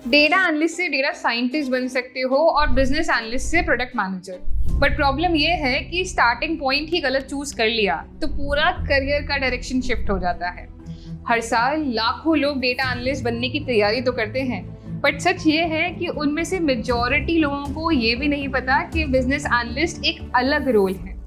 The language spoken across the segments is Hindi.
डेटा एनालिस्ट से डेटा साइंटिस्ट बन सकते हो और बिजनेस एनालिस्ट से प्रोडक्ट मैनेजर। बट प्रॉब्लम ये है कि स्टार्टिंग पॉइंट ही गलत चूज कर लिया तो पूरा करियर का डायरेक्शन शिफ्ट हो जाता है। हर साल लाखों लोग डेटा एनालिस्ट बनने की तैयारी तो करते हैं, बट सच ये है कि उनमें से मेजॉरिटी लोगों को ये भी नहीं पता कि बिजनेस एनालिस्ट एक अलग रोल है।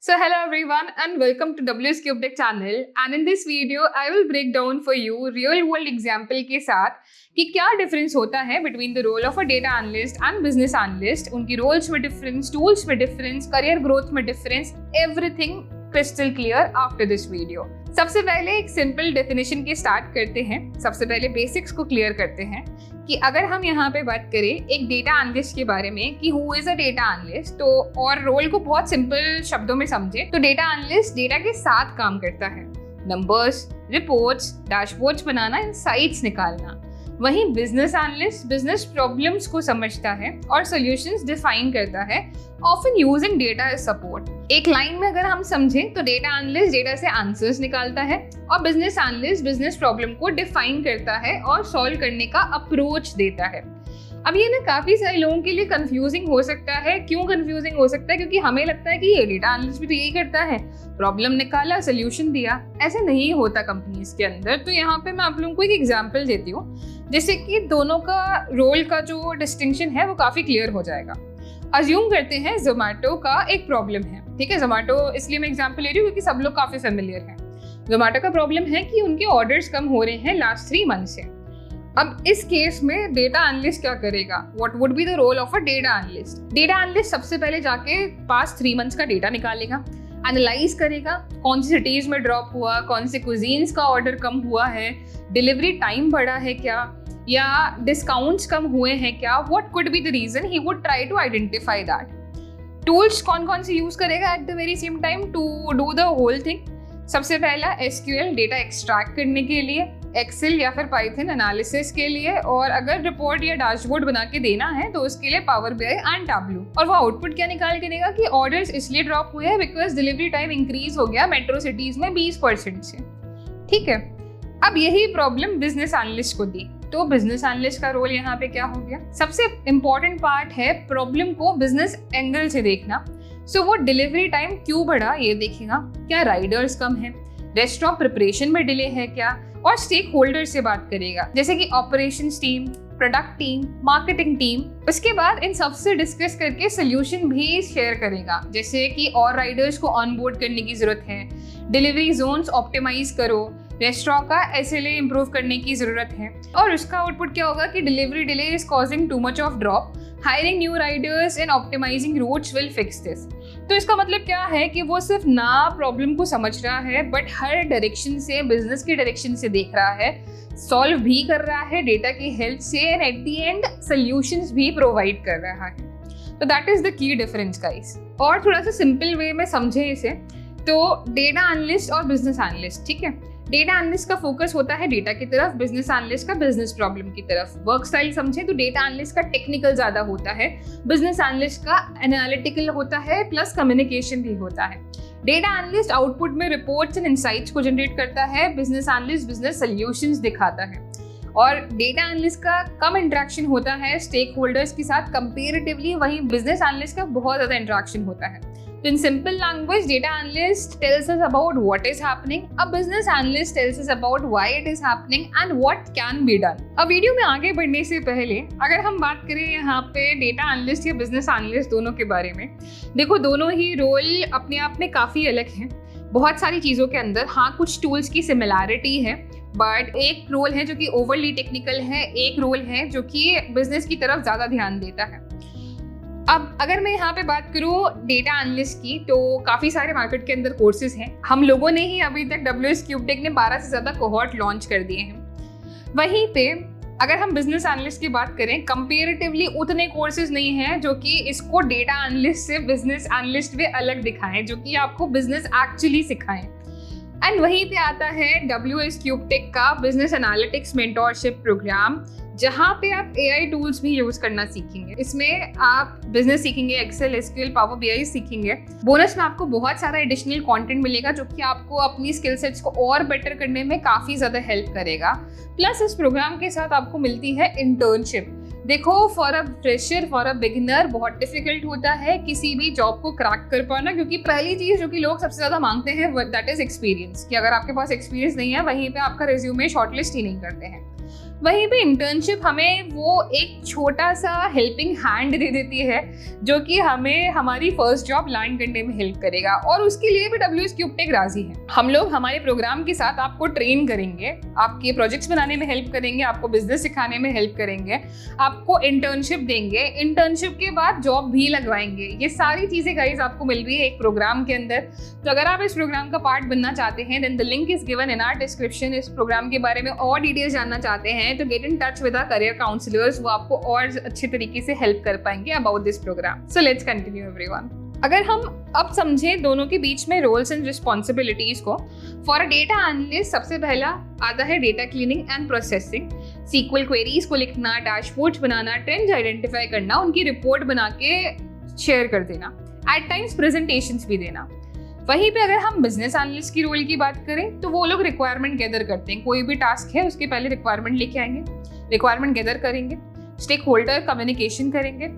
So hello everyone and welcome to WS Cube Tech channel, and in this video I will break down for you real world example के साथ कि क्या डिफरेंस होता है between the role of a data analyst and business analyst, उनकी रोल्स में डिफरेंस, टूल्स में डिफरेंस, करियर ग्रोथ में difference, everything crystal clear after this video. सबसे पहले एक सिंपल डेफिनेशन के स्टार्ट करते हैं। सबसे पहले बेसिक्स को क्लियर करते हैं कि अगर हम यहाँ पे बात करें एक डेटा एनालिस्ट के बारे में कि who is a data analyst, तो और रोल को बहुत सिंपल शब्दों में समझे तो डेटा एनालिस्ट डेटा के साथ काम करता है। नंबर्स, रिपोर्ट्स, डैशबोर्ड्स बनाना, इनसाइट्स निकालना। वहीं बिजनेस एनालिस्ट बिजनेस प्रॉब्लम्स को समझता है और सॉल्यूशंस डिफाइन करता है, often using data as support. एक लाइन में अगर हम समझें तो डेटा एनालिस्ट डेटा से आंसर्स निकालता है और बिजनेस एनालिस्ट बिजनेस प्रॉब्लम को डिफाइन करता है और सॉल्व करने का अप्रोच देता है। अब ये ना काफी सारे लोगों के लिए कंफ्यूजिंग हो सकता है। क्यों कंफ्यूजिंग हो सकता है? क्योंकि हमें लगता है कि ये डेटा एनालिस्ट भी तो यही करता है, प्रॉब्लम निकाला, सोल्यूशन दिया। ऐसे नहीं होता कंपनीज के अंदर। तो यहाँ पे मैं आप लोगों को एक एग्जांपल देती हूँ जिससे कि दोनों का रोल का जो डिस्टिंक्शन है वो काफी क्लियर हो जाएगा। अज्यूम करते हैं जोमेटो का एक प्रॉब्लम है, ठीक है। जोमेटो इसलिए मैं एग्जांपल ले रही हूँ क्योंकि सब लोग काफी फेमिलियर हैं। जोमेटो का प्रॉब्लम है कि उनके ऑर्डर्स कम हो रहे हैं लास्ट 3 मंथ से। अब इस केस में डेटा एनालिस्ट क्या करेगा? What would be the role of a data analyst? Data analyst सबसे पहले जाके पास्ट 3 मंथ्स का डेटा निकालेगा, एनालाइज करेगा कौन सी सिटीज में ड्रॉप हुआ, कौन से कुजीन्स का ऑर्डर कम हुआ है, डिलीवरी टाइम बढ़ा है क्या, या डिस्काउंट्स कम हुए हैं क्या, what could be the reason. He would try to identify that. Tools कौन कौन से यूज करेगा at the very same time to do the whole thing? सबसे पहला SQL डेटा एक्सट्रैक्ट करने के लिए, एक्सेल या फिर पाइथन एनालिसिस के लिए, और अगर रिपोर्ट या डैशबोर्ड बना के देना है तो उसके लिए पावर BI एंड टैब्लू। और वो आउटपुट क्या निकाल के देगा कि ऑर्डर्स इसलिए ड्रॉप हुए हैं बिकॉज डिलीवरी टाइम इंक्रीज हो गया मेट्रो सिटीज में 20% से, ठीक है। अब यही प्रॉब्लम बिजनेस एनालिस्ट को दी, तो बिजनेस एनालिस्ट का रोल यहाँ पे क्या हो गया? सबसे इंपॉर्टेंट पार्ट है प्रॉब्लम को बिजनेस एंगल से देखना। सो वो डिलीवरी टाइम क्यों बढ़ा ये देखेगा, क्या राइडर्स कम है, रेस्टोरेंट प्रिपरेशन में डिले है क्या, और स्टेक होल्डर से बात करेगा जैसे कि operations team, product team, marketing team. उसके बाद इन सबसे डिस्कस करके सोल्यूशन भी शेयर करेगा, जैसे कि और राइडर्स को ऑनबोर्ड करने की जरूरत है, डिलीवरी जोन्स ऑप्टिमाइज करो, रेस्टोरेंट का SLA इंप्रूव करने की जरूरत है। और उसका आउटपुट क्या होगा कि delivery delay is causing too much of drop, hiring new riders and optimising routes will fix this. तो इसका मतलब क्या है कि वो सिर्फ ना प्रॉब्लम को समझ रहा है बट हर डायरेक्शन से, बिजनेस की डायरेक्शन से देख रहा है, सॉल्व भी कर रहा है डेटा की हेल्प से, and at the end solutions भी प्रोवाइड कर रहा है। तो that is the key difference guys. और थोड़ा सा सिंपल वे में समझें इसे तो डेटा एनालिस्ट और बिजनेस एनालिस्ट, ठीक है। डेटा एनालिस्ट का फोकस होता है डेटा की तरफ, बिजनेस एनालिस्ट का बिजनेस प्रॉब्लम की तरफ। वर्क स्टाइल समझें तो डेटा एनालिस्ट का टेक्निकल ज्यादा होता है, बिजनेस एनालिस्ट का एनालिटिकल होता है, प्लस कम्युनिकेशन भी होता है। डेटा एनालिस्ट आउटपुट में रिपोर्ट्स एंड इनसाइट्स को जनरेट करता है, बिजनेस एनालिस्ट बिजनेस सॉल्यूशंस दिखाता है। और डेटा एनालिस्ट का कम इंटरेक्शन होता है स्टेक होल्डर्स के साथ कंपेरेटिवली, वहीं बिजनेस एनालिस्ट का बहुत ज्यादा इंटरेक्शन होता है। तो in simple language, data analyst tells us about what is happening, a business analyst tells us about why it is happening and what can be done. अब वीडियो में आगे बढ़ने से पहले अगर हम बात करें यहाँ पे डेटा एनालिस्ट या बिजनेस एनालिस्ट दोनों के बारे में, देखो दोनों ही रोल अपने आप में काफ़ी अलग हैं बहुत सारी चीज़ों के अंदर। हाँ, कुछ टूल्स की सिमिलैरिटी है, बट एक रोल है जो कि ओवरली टेक्निकल है, एक रोल है जो कि बिजनेस की तरफ ज़्यादा ध्यान देता है। अब अगर मैं यहाँ पे बात करूँ डेटा एनालिस्ट की, तो काफ़ी सारे मार्केट के अंदर कोर्सेज हैं। हम लोगों ने ही अभी तक WS Cube Tech ने 12 से ज़्यादा कोहॉर्ट लॉन्च कर दिए हैं। वहीं पे अगर हम बिजनेस एनालिस्ट की बात करें, कंपेरेटिवली उतने कोर्सेज नहीं हैं जो कि इसको डेटा एनालिस्ट से बिजनेस एनालिस्ट में अलग दिखाएं, जो कि आपको बिजनेस एक्चुअली सिखाएं। एंड वहीं पे आता है WS Cube Tech का बिजनेस एनालिटिक्स मेंटोरशिप प्रोग्राम, जहाँ पे आप AI टूल्स भी यूज करना सीखेंगे। इसमें आप बिजनेस सीखेंगे, एक्सेल, एसक्यूएल, पावर BI सीखेंगे। बोनस में आपको बहुत सारा एडिशनल कंटेंट मिलेगा जो कि आपको अपनी स्किल सेट्स को और बेटर करने में काफ़ी ज़्यादा हेल्प करेगा। प्लस इस प्रोग्राम के साथ आपको मिलती है इंटर्नशिप। देखो, for a fresher, for a beginner बहुत डिफिकल्ट होता है किसी भी जॉब को क्रैक कर पाना, क्योंकि पहली चीज़ जो कि लोग सबसे ज़्यादा मांगते हैं दैट इज़ एक्सपीरियंस, कि अगर आपके पास एक्सपीरियंस नहीं है वहीं पे आपका रिज्यूमे शॉर्टलिस्ट ही नहीं करते हैं। वहीं पे इंटर्नशिप हमें वो एक छोटा सा हेल्पिंग हैंड दे देती है जो कि हमें हमारी फर्स्ट जॉब लैंड करने में हेल्प करेगा, और उसके लिए भी WSCubeTech राजी है। हम लोग हमारे प्रोग्राम के साथ आपको ट्रेन करेंगे, आपके प्रोजेक्ट्स बनाने में हेल्प करेंगे, आपको बिजनेस सिखाने में हेल्प करेंगे, आपको इंटर्नशिप देंगे, इंटर्नशिप के बाद जॉब भी लगवाएंगे। ये सारी चीज़ें गाइस आपको मिल रही है एक प्रोग्राम के अंदर। तो अगर आप इस प्रोग्राम का पार्ट बनना चाहते हैं then the link is given in our description. इस प्रोग्राम के बारे में और डिटेल्स जानना चाहते हैं तो get in touch with our career counsellors, वो आपको और अच्छे तरीके से हेल्प कर पाएंगे about this programme. So let's continue everyone. अगर हम अब समझें दोनों के बीच में रोल्स एंड रिस्पॉन्सिबिलिटीज को, फॉर अ डेटा एनालिस्ट सबसे पहला आता है data cleaning and processing, sequel queries को लिखना, डैशबोर्ड्स बनाना, ट्रेंड्स आइडेंटिफाई करना, उनकी रिपोर्ट बना के शेयर कर देना, एट टाइम्स प्रेजेंटेशंस भी देना। वहीं पे अगर हम बिजनेस एनालिस्ट की रोल की बात करें तो वो लोग रिक्वायरमेंट गैदर करते हैं। कोई भी टास्क है उसके पहले रिक्वायरमेंट लेके आएंगे, रिक्वायरमेंट गैदर करेंगे, स्टेक होल्डर कम्युनिकेशन करेंगे,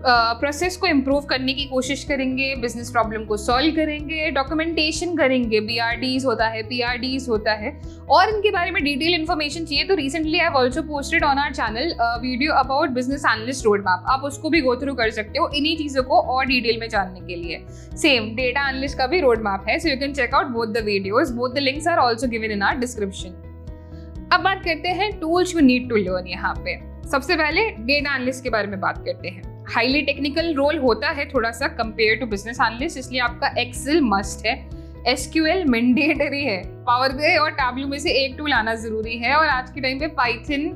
प्रोसेस को इम्प्रूव करने की कोशिश करेंगे, बिजनेस प्रॉब्लम को सॉल्व करेंगे, डॉक्यूमेंटेशन करेंगे, BRDs होता है, PRDs होता है, और इनके बारे में डिटेल इन्फॉर्मेशन चाहिए तो recently I have also posted on our channel video about business analyst road map. आप उसको भी गो थ्रू कर सकते हो इन्हीं चीज़ों को और डिटेल में जानने के लिए। सेम डेटा एनालिस्ट का भी रोड मैप है, so you can check out both the videos, both the links are also given in our description. अब बात करते हैं tools you need to learn. यहाँ पे सबसे पहले डेटा एनालिस्ट के बारे में बात करते हैं। हाईली टेक्निकल रोल होता है थोड़ा सा कंपेयर टू बिजनेस एनालिस्ट, इसलिए आपका एक्सेल मस्ट है, SQL मैंडेटरी है, पावर BI और टैब्लू में से एक टूल आना जरूरी है, और आज के टाइम पे पाइथन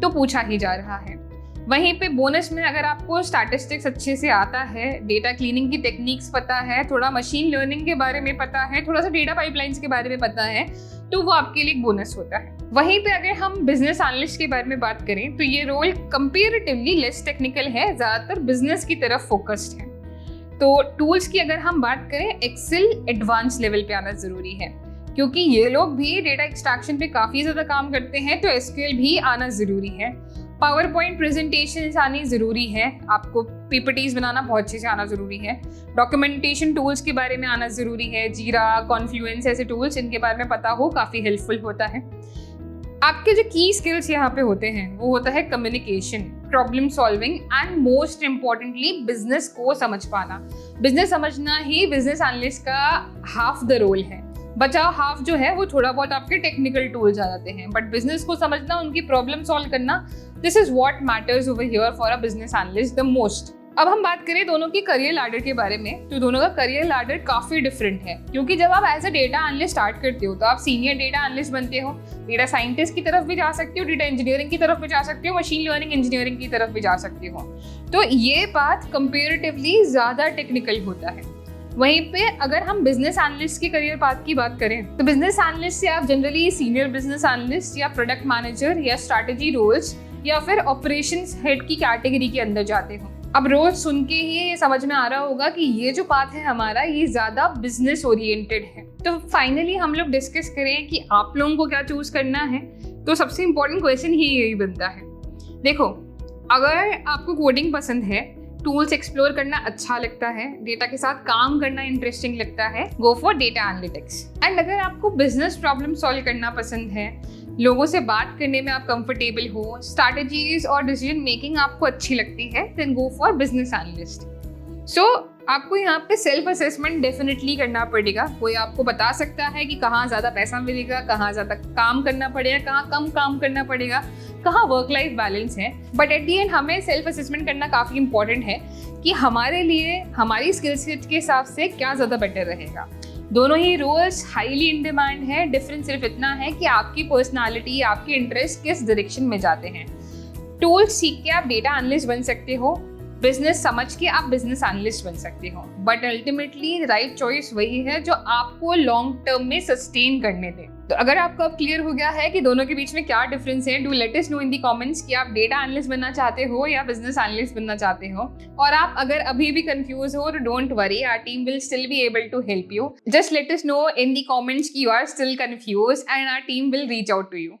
तो पूछा ही जा रहा है। वहीं पे बोनस में अगर आपको स्टैटिस्टिक्स अच्छे से आता है, डेटा क्लीनिंग की टेक्निक्स पता है, थोड़ा मशीन लर्निंग के बारे में पता है, थोड़ा सा डेटा पाइपलाइंस के बारे में पता है, तो वो आपके लिए बोनस होता है। वहीं पे अगर हम बिजनेस एनालिस्ट के बारे में बात करें तो ये रोल कंपेरेटिवली लेस टेक्निकल है, ज़्यादातर बिजनेस की तरफ फोकस्ड है। तो टूल्स की अगर हम बात करें, एक्सेल एडवांस लेवल पे आना ज़रूरी है, क्योंकि ये लोग भी डेटा एक्सट्रैक्शन पे काफ़ी ज़्यादा काम करते हैं, तो SQL भी आना ज़रूरी है। पावर पॉइंट प्रेजेंटेशन आनी ज़रूरी है, आपको PPTs बनाना बहुत अच्छे से आना ज़रूरी है, डॉक्यूमेंटेशन टूल्स के बारे में आना ज़रूरी है, जीरा, कॉन्फ्लुएंस ऐसे टूल्स इनके बारे में पता हो, काफ़ी हेल्पफुल होता है। आपके जो की स्किल्स यहाँ पे होते हैं वो होता है communication, problem solving and most importantly business को समझ पाना। बिजनेस समझना ही बिजनेस एनालिस्ट का हाफ द रोल है, बचा हाफ जो है वो थोड़ा बहुत आपके टेक्निकल टूल्स आ जाते हैं, बट बिजनेस को समझना, उनकी प्रॉब्लम सॉल्व करना, this is what matters over here for a business analyst the most. अब हम बात करें दोनों की करियर लैडर के बारे में, तो दोनों का करियर लैडर काफी डिफरेंट है, क्योंकि जब आप as a data analyst start करते हो तो आप सीनियर डेटा एनालिस्ट बनते हो, डेटा साइंटिस्ट की तरफ भी जा सकते हो, डेटा इंजीनियरिंग की तरफ भी जा सकते हो, मशीन लर्निंग इंजीनियरिंग की तरफ भी जा सकते हो। तो ये बात कंपेरेटिवली ज्यादा टेक्निकल होता है। वहीं पे अगर हम बिजनेस एनालिस्ट के करियर पाथ की बात करें तो बिजनेस एनालिस्ट से आप जनरली सीनियर बिजनेस एनालिस्ट या प्रोडक्ट मैनेजर या स्ट्रैटेजी रोल्स या फिर ऑपरेशंस हेड की कैटेगरी के अंदर जाते हो। अब रोज सुन के ही ये समझ में आ रहा होगा कि ये जो पाथ है हमारा, ये ज़्यादा बिजनेस ओरिएंटेड है। तो फाइनली हम लोग डिस्कस करें कि आप लोगों को क्या चूज करना है, तो सबसे इम्पोर्टेंट क्वेश्चन ही यही बनता है। देखो, अगर आपको कोडिंग पसंद है, टूल्स एक्सप्लोर करना अच्छा लगता है, डेटा के साथ काम करना इंटरेस्टिंग लगता है, go for data analytics. And अगर आपको बिजनेस प्रॉब्लम सॉल्व करना पसंद है, लोगों से बात करने में आप कंफर्टेबल हो, स्ट्रैटेजीज और डिसीजन मेकिंग आपको अच्छी लगती है, then go for business analyst. So आपको यहाँ पे सेल्फ असेसमेंट डेफिनेटली करना पड़ेगा। कोई आपको बता सकता है कि कहाँ ज़्यादा पैसा मिलेगा, कहाँ ज़्यादा काम करना पड़ेगा, कहाँ कम काम करना पड़ेगा, कहाँ वर्क लाइफ बैलेंस है, बट एट दी एंड हमें सेल्फ असेसमेंट करना काफ़ी इंपॉर्टेंट है कि हमारे लिए हमारी स्किल सेट के हिसाब से क्या ज़्यादा बेटर रहेगा। दोनों ही रोल्स हाईली इन डिमांड है, डिफरेंस सिर्फ इतना है कि आपकी पर्सनालिटी, आपके इंटरेस्ट किस डायरेक्शन में जाते हैं। टूल्स सीख के आप डेटा एनालिस्ट बन सकते हो, बिजनेस समझ के आप बिजनेस एनालिस्ट बन सकते हो, बट अल्टीमेटली राइट चॉइस वही है जो आपको लॉन्ग टर्म में सस्टेन करने दे। तो अगर आपको अब क्लियर हो गया है कि दोनों के बीच में क्या डिफरेंस है, do let us know in the comments कि आप डेटा एनालिस्ट बनना चाहते हो या बिजनेस एनालिस्ट बनना चाहते हो। और आप अगर अभी भी कंफ्यूज हो तो don't worry, our team will still be able to help you. Just let us know in the comments कि you are still confuse and our team will reach out to you.